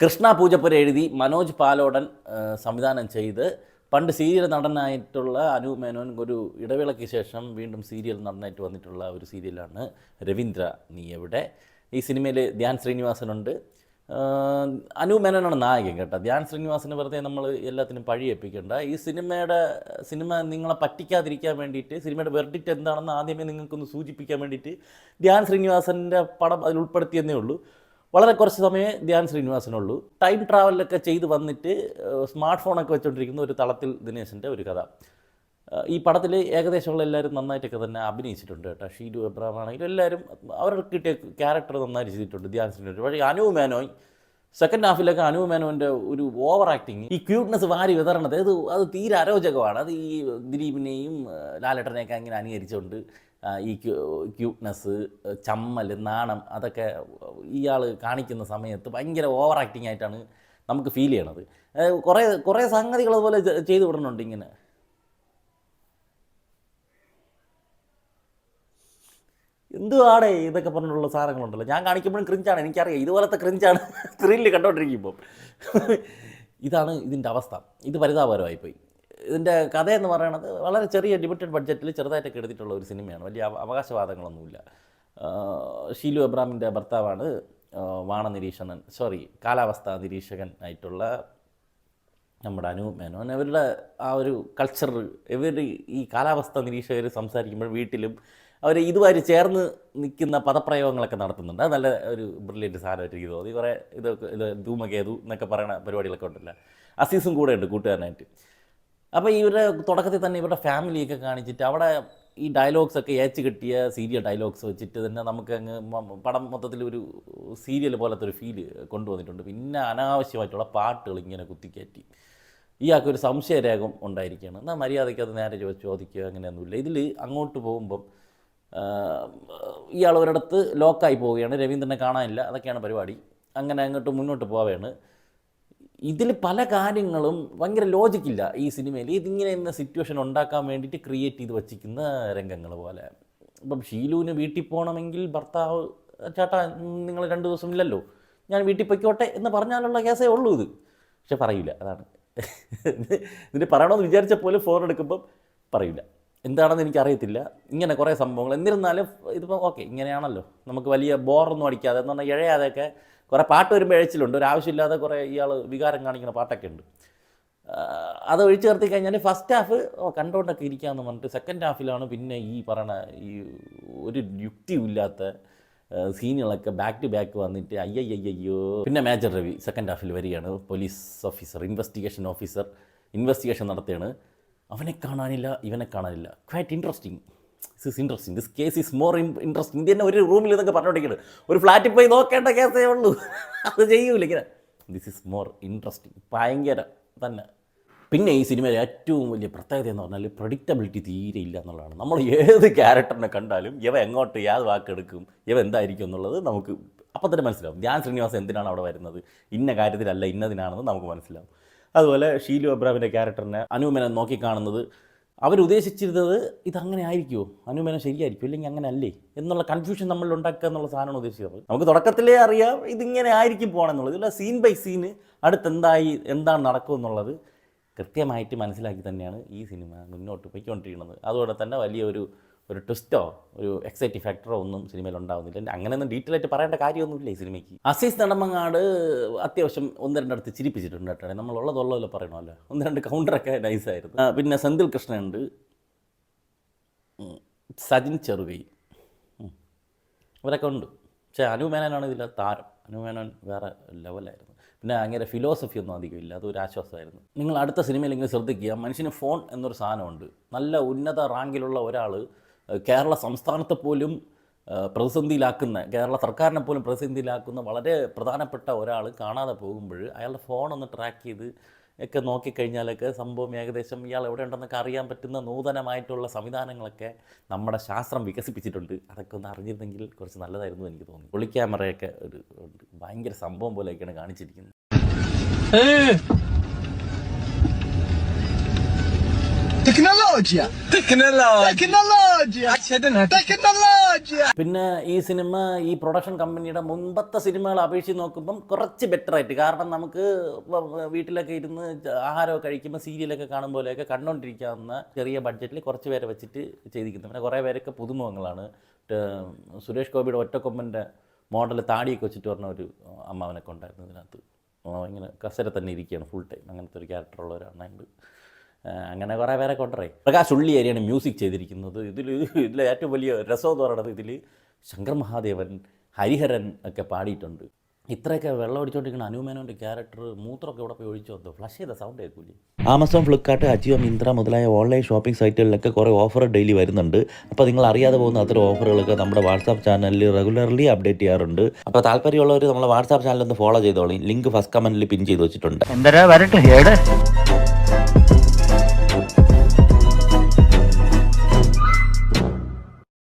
കൃഷ്ണ പൂജപ്പുര എഴുതി മനോജ് പാലോടൻ സംവിധാനം ചെയ്ത് പണ്ട് സീരിയൽ നടനായിട്ടുള്ള അനൂപ് മേനോൻ ഒരു ഇടവേളയ്ക്ക് ശേഷം വീണ്ടും സീരിയൽ നടനായിട്ട് വന്നിട്ടുള്ള ഒരു സീരിയലാണ് രവീന്ദ്ര നീ എവിടെ. ഈ സിനിമയിൽ ധ്യാൻ ശ്രീനിവാസനുണ്ട്. അനൂപ് മേനോനാണ് നായകൻ കേട്ടോ. ധ്യാൻ ശ്രീനിവാസന് വെറുതെ നമ്മൾ എല്ലാത്തിനും പഴിയേൽപ്പിക്കേണ്ട. ഈ സിനിമ നിങ്ങളെ പറ്റിക്കാതിരിക്കാൻ വേണ്ടിയിട്ട്, സിനിമയുടെ വെർഡിക്റ്റ് എന്താണെന്ന് ആദ്യമേ നിങ്ങൾക്കൊന്ന് സൂചിപ്പിക്കാൻ വേണ്ടിയിട്ട് ധ്യാൻ ശ്രീനിവാസൻ്റെ പടം അതിൽ ഉൾപ്പെടുത്തിയെന്നേ ഉള്ളൂ. വളരെ കുറച്ച് സമയമേ ധ്യാൻ ശ്രീനിവാസനുള്ളൂ. ടൈം ട്രാവലൊക്കെ ചെയ്ത് വന്നിട്ട് സ്മാർട്ട് ഫോണൊക്കെ വെച്ചുകൊണ്ടിരിക്കുന്ന ഒരു തളത്തിൽ ദിനേശൻ്റെ ഒരു കഥ. ഈ പടത്തിൽ ഏകദേശമുള്ള എല്ലാവരും നന്നായിട്ടൊക്കെ തന്നെ അഭിനയിച്ചിട്ടുണ്ട് കേട്ടോ. ഷീലു എബ്രഹാം ആണെങ്കിലും എല്ലാവരും അവർക്ക് കിട്ടിയ ക്യാരക്ടർ നന്നായിട്ട് ചെയ്തിട്ടുണ്ട് ധ്യാൻ ശ്രീനിവാസൻ. പക്ഷേ അനൂപ് മേനോൻ സെക്കൻഡ് ഹാഫിലൊക്കെ അനൂപ് മേനോൻ്റെ ഒരു ഓവർ ആക്ടിങ്, ഈ ക്യൂട്ട്നെസ് വാരി വിതരണത് അത് തീരെ അരോചകമാണ്. അത് ഈ ദിലീപിനെയും ലാലേട്ടനെയൊക്കെ അങ്ങനെ അനുകരിച്ചുകൊണ്ട് ഈ ക്യൂട്ട്നെസ്, ചമ്മൽ, നാണം അതൊക്കെ ഇയാൾ കാണിക്കുന്ന സമയത്ത് ഭയങ്കര ഓവർ ആക്ടിങ് ആയിട്ടാണ് നമുക്ക് ഫീൽ ചെയ്യണത്. കുറേ സംഗതികൾ അതുപോലെ ചെയ്തു വിടുന്നുണ്ട്. ഇങ്ങനെ എന്തുവാടേ ഇതൊക്കെ പറഞ്ഞിട്ടുള്ള സാധനങ്ങളുണ്ടല്ലോ. ഞാൻ കാണിക്കുമ്പോഴും ക്രിഞ്ചാണ്, എനിക്കറിയാം. ഇതുപോലത്തെ ക്രിഞ്ചാണ് സ്ക്രീനിൽ കണ്ടുകൊണ്ടിരിക്കുമ്പം. ഇതാണ് ഇതിൻ്റെ അവസ്ഥ. ഇത് പരിതാപകരമായിപ്പോയി. ഇതിൻ്റെ കഥയെന്ന് പറയുന്നത് വളരെ ചെറിയ ലിമിറ്റഡ് ബഡ്ജറ്റിൽ ചെറുതായിട്ടൊക്കെ എടുത്തിട്ടുള്ള ഒരു സിനിമയാണ്. വലിയ അവകാശവാദങ്ങളൊന്നുമില്ല. ഷീലു എബ്രഹാമിൻ്റെ ഭർത്താവാണ് കാലാവസ്ഥാ നിരീക്ഷകൻ ആയിട്ടുള്ള നമ്മുടെ അനൂപ് മേനോൻ. അവരുടെ ആ ഒരു കൾച്ചർ, ഇവർ ഈ കാലാവസ്ഥാ നിരീക്ഷകർ സംസാരിക്കുമ്പോൾ വീട്ടിലും അവർ ഇതുവരെ ചേർന്ന് നിൽക്കുന്ന പദപ്രയോഗങ്ങളൊക്കെ നടത്തുന്നുണ്ട്. അത് നല്ല ഒരു ബ്രില്യൻറ്റ് സാധനമായിട്ട് എനിക്ക് തോന്നി. കുറേ ധൂമകേതു എന്നൊക്കെ പറയുന്ന പരിപാടികളൊക്കെ ഉണ്ടല്ലോ. അസീസും കൂടെ ഉണ്ട് കൂട്ടുകാരനായിട്ട്. അപ്പോൾ ഇവരുടെ തുടക്കത്തിൽ തന്നെ ഇവരുടെ ഫാമിലിയൊക്കെ കാണിച്ചിട്ട് അവിടെ ഈ ഡയലോഗ്സൊക്കെ ഏച്ച് കിട്ടിയ സീരിയൽ ഡയലോഗ്സ് വെച്ചിട്ട് തന്നെ നമുക്ക് അങ്ങ് പടം മൊത്തത്തിൽ ഒരു സീരിയൽ പോലത്തെ ഒരു ഫീല് കൊണ്ടുവന്നിട്ടുണ്ട്. പിന്നെ അനാവശ്യമായിട്ടുള്ള പാട്ടുകൾ ഇങ്ങനെ കുത്തിക്കയറ്റി ഇയാൾക്കൊരു സംശയരേഖം ഉണ്ടായിരിക്കുകയാണ്. എന്നാൽ മര്യാദയ്ക്ക് അത് നേരെ ചോദിക്കുക അങ്ങനെയൊന്നുമില്ല. ഇതിൽ അങ്ങോട്ട് പോകുമ്പം ഇയാൾ ഒരിടത്ത് ലോക്കായി പോവുകയാണ്. രവീന്ദ്രനെ കാണാനില്ല. അതൊക്കെയാണ് പരിപാടി. അങ്ങനെ അങ്ങോട്ട് മുന്നോട്ട് പോവുകയാണ്. ഇതിൽ പല കാര്യങ്ങളും ഭയങ്കര ലോജിക്കില്ല ഈ സിനിമയിൽ. ഇതിങ്ങനെ എന്ന സിറ്റുവേഷൻ ഉണ്ടാക്കാൻ വേണ്ടിയിട്ട് ക്രിയേറ്റ് ചെയ്ത് വച്ചിരിക്കുന്ന രംഗങ്ങൾ പോലെ. ഇപ്പം ഷീലുവിന് വീട്ടിൽ പോകണമെങ്കിൽ ഭർത്താവ് ചേട്ടാ നിങ്ങൾ 2 ദിവസം ഇല്ലല്ലോ, ഞാൻ വീട്ടിൽ പൊയ്ക്കോട്ടെ എന്ന് പറഞ്ഞാലുള്ള കേസേ ഉള്ളൂ ഇത്. പക്ഷെ പറയില്ല. അതാണ് ഇതിന് പറയണമെന്ന് വിചാരിച്ച പോലെ ഫോൺ എടുക്കുമ്പം പറയില്ല. എന്താണെന്ന് എനിക്കറിയത്തില്ല. ഇങ്ങനെ കുറേ സംഭവങ്ങൾ. എന്നിരുന്നാലും ഇതിപ്പോൾ ഓക്കെ, ഇങ്ങനെയാണല്ലോ. നമുക്ക് വലിയ ബോറൊന്നും അടിക്കാതെ എന്ന് പറഞ്ഞാൽ ഇഴയാതെയൊക്കെ കുറേ പാട്ട് വരുമ്പോൾ എഴുച്ചിലുണ്ട്. ഒരു ആവശ്യമില്ലാതെ കുറേ ഇയാൾ വികാരം കാണിക്കുന്ന പാട്ടൊക്കെ ഉണ്ട്. അത് ഒഴിച്ചു ചേർത്തി കഴിഞ്ഞാൽ ഫസ്റ്റ് ഹാഫ് കണ്ടുകൊണ്ടൊക്കെ ഇരിക്കാമെന്ന് പറഞ്ഞിട്ട് സെക്കൻഡ് ഹാഫിലാണ് പിന്നെ ഈ പറയണ ഈ ഒരു യുക്തിയില്ലാത്ത സീനുകളൊക്കെ ബാക്ക് ടു ബാക്ക് വന്നിട്ട് അയ്യോ. പിന്നെ മേജർ രവി സെക്കൻഡ് ഹാഫിൽ വരികയാണ്. പോലീസ് ഓഫീസർ, ഇൻവെസ്റ്റിഗേഷൻ നടത്തുകയാണ്. അവനെ കാണാനില്ല, ഇവനെ കാണാനില്ല. Quite interesting. This case is more interesting. ഇത് തന്നെ ഒരു റൂമിൽ ഇതൊക്കെ പറഞ്ഞോണ്ടിരിക്കുന്നത്. ഒരു ഫ്ലാറ്റിൽ പോയി നോക്കേണ്ട കേസേ ഉള്ളൂ. അത് ചെയ്യൂല ഇങ്ങനെ. This is more interesting. ഭയങ്കര തന്നെ. പിന്നെ ഈ സിനിമയിലെ ഏറ്റവും വലിയ പ്രത്യേകത എന്ന് പറഞ്ഞാൽ പ്രഡിക്റ്റബിലിറ്റി തീരെ ഇല്ല എന്നുള്ളതാണ്. നമ്മൾ ഏത് ക്യാരക്ടറിനെ കണ്ടാലും ഇവ എങ്ങോട്ട് ഏത് വാക്കെടുക്കും, ഇവ എന്തായിരിക്കും എന്നുള്ളത് നമുക്ക് അപ്പം തന്നെ മനസ്സിലാവും. ധ്യാൻ ശ്രീനിവാസൻ എന്തിനാണ് അവിടെ വരുന്നത്, ഇന്ന കാര്യത്തിലല്ല ഇന്നതിനാണെന്ന് നമുക്ക് മനസ്സിലാവും. അതുപോലെ ഷീലു എബ്രഹാമിൻ്റെ ക്യാരക്ടറിനെ അനൂപ് മേനോൻ നോക്കിക്കാണുന്നത്, അവരുദ്ദേശിച്ചിരുന്നത് ഇതങ്ങനെ ആയിരിക്കുമോ, അനൂപ് മേനോൻ ശരിയായിരിക്കും, ഇല്ലെങ്കിൽ അങ്ങനെ അല്ലേ എന്നുള്ള കൺഫ്യൂഷൻ നമ്മൾ ഉണ്ടാക്കുക എന്നുള്ള സാധനമാണ് ഉദ്ദേശിച്ചത്. നമുക്ക് തുടക്കത്തിലേ അറിയാം ഇതിങ്ങനെ ആയിരിക്കും പോകണമെന്നുള്ളത്. ഇല്ല, സീൻ ബൈ സീന് എന്താണ് നടക്കുമെന്നുള്ളത് കൃത്യമായിട്ട് മനസ്സിലാക്കി തന്നെയാണ് ഈ സിനിമ മുന്നോട്ട് പോയിക്കൊണ്ടിരിക്കുന്നത്. അതുകൊണ്ട് തന്നെ വലിയൊരു ട്വിസ്റ്റോ ഒരു എക്സൈറ്റിംഗ് ഫാക്ടറോ ഒന്നും സിനിമയിൽ ഉണ്ടാകുന്നില്ല. അങ്ങനെയൊന്നും ഡീറ്റെയിൽ ആയിട്ട് പറയേണ്ട കാര്യമൊന്നുമില്ല ഈ സിനിമയ്ക്ക്. അസീസ് നെടുമങ്ങാട് അത്യാവശ്യം 1-2 അടുത്ത് ചിരിപ്പിച്ചിട്ടുണ്ട് കേട്ടോ. നമ്മളുള്ളതുള്ളല്ലോ പറയണമല്ലോ. 1-2 കൗണ്ടറൊക്കെ നൈസായിരുന്നു. പിന്നെ സെന്തിൽ കൃഷ്ണനുണ്ട്, സജിൻ ചെറുകൈ, ഇവരൊക്കെ ഉണ്ട്. പക്ഷേ അനൂപ് മേനോനാണ് ഇതിലെ താരം. അനൂപ് മേനോൻ വേറെ ലെവലായിരുന്നു. പിന്നെ അങ്ങനെ ഫിലോസഫി ഒന്നും അധികം ഇല്ല. അതൊരു ആശ്വാസമായിരുന്നു. നിങ്ങൾ അടുത്ത സിനിമയിലെങ്കിലും ശ്രദ്ധിക്കുക, മനുഷ്യന് ഫോൺ എന്നൊരു സാധനമുണ്ട്. നല്ല ഉന്നത റാങ്കിലുള്ള ഒരാൾ കേരള സംസ്ഥാനത്തെ പോലും പ്രതിസന്ധിയിലാക്കുന്ന, കേരള സർക്കാരിനെ പോലും പ്രതിസന്ധിയിലാക്കുന്ന വളരെ പ്രധാനപ്പെട്ട ഒരാൾ കാണാതെ പോകുമ്പോൾ അയാളുടെ ഫോണൊന്ന് ട്രാക്ക് ചെയ്ത് ഒക്കെ നോക്കിക്കഴിഞ്ഞാലൊക്കെ സംഭവം ഏകദേശം ഇയാൾ എവിടെ ഉണ്ടെന്നൊക്കെ അറിയാൻ പറ്റുന്ന നൂതനമായിട്ടുള്ള സംവിധാനങ്ങളൊക്കെ നമ്മുടെ ശാസ്ത്രം വികസിപ്പിച്ചിട്ടുണ്ട്. അതൊക്കെ ഒന്ന് അറിഞ്ഞിരുന്നെങ്കിൽ കുറച്ച് നല്ലതായിരുന്നു എനിക്ക് തോന്നി. ഒളി ക്യാമറയൊക്കെ ഒരു ഭയങ്കര സംഭവം പോലെയൊക്കെയാണ് കാണിച്ചിരിക്കുന്നത്. പിന്നെ ഈ സിനിമ ഈ പ്രൊഡക്ഷൻ കമ്പനിയുടെ മുമ്പത്തെ സിനിമകൾ അപേക്ഷിച്ച് നോക്കുമ്പം കുറച്ച് ബെറ്റർ ആയിട്ട്, കാരണം നമുക്ക് വീട്ടിലൊക്കെ ഇരുന്ന് ആഹാരമൊക്കെ കഴിക്കുമ്പോൾ സീരിയലൊക്കെ കാണും പോലെയൊക്കെ കണ്ടുകൊണ്ടിരിക്കാവുന്ന ചെറിയ ബഡ്ജറ്റിൽ കുറച്ച് പേരെ വെച്ചിട്ട് ചെയ്തിരിക്കുന്നത്. പിന്നെ കുറേ പേരൊക്കെ പുതുമുഖങ്ങളാണ്. സുരേഷ് ഗോപിയുടെ ഒറ്റക്കൊമ്പൻ്റെ മോഡൽ താടിയൊക്കെ വെച്ചിട്ട് പറഞ്ഞ ഒരു അമ്മാവനൊക്കെ ഉണ്ടായിരുന്നു ഇതിനകത്ത്. ഇങ്ങനെ കസര തന്നെ ഇരിക്കുകയാണ് ഫുൾ ടൈം, അങ്ങനത്തെ ഒരു ക്യാരക്ടറുള്ള ഒരു അണ്ണയുണ്ട്. അങ്ങനെ കുറേ പേരെ കൊണ്ടറേ. പ്രകാശ് ഉള്ളിയേരിയാണ് മ്യൂസിക് ചെയ്തിരിക്കുന്നത്. ഇതിലെ ഏറ്റവും വലിയ രസം എന്ന് പറയുന്നത് ഇതിൽ ശങ്കർ മഹാദേവൻ, ഹരിഹരൻ ഒക്കെ പാടിയിട്ടുണ്ട്. ഇത്രയൊക്കെ വെള്ളം അടിച്ചുകൊണ്ടിരിക്കുന്ന അനുമേനോൻ്റെ ക്യാരക്ടർ മൂത്രമൊക്കെ ഇവിടെ പോയി ഒഴിച്ചു വന്നു, ഫ്ലഷ് ചെയ്ത സൗണ്ട് കേൾക്കൂലേ. ആമസോൺ, ഫ്ലിപ്കാർട്ട്, അജിയോ, മിന്ത്ര മുതലായ ഓൺലൈൻ ഷോപ്പിംഗ് സൈറ്റുകളിലൊക്കെ കുറേ ഓഫർ ഡെയിലി വരുന്നുണ്ട്. അപ്പോൾ നിങ്ങൾ അറിയാതെ പോകുന്ന അത്തരം ഓഫറുകളൊക്കെ നമ്മുടെ വാട്സാപ്പ് ചാനലിൽ റെഗുലർലി അപ്ഡേറ്റ് ചെയ്യാറുണ്ട്. അപ്പോൾ താല്പര്യമുള്ളവർ നമ്മളെ വാട്സാപ്പ് ചാനൽ ഒന്ന് ഫോളോ ചെയ്തോളൂ. ലിങ്ക് ഫസ്റ്റ് കമൻറ്റിൽ പിൻ ചെയ്ത് വെച്ചിട്ടുണ്ട്.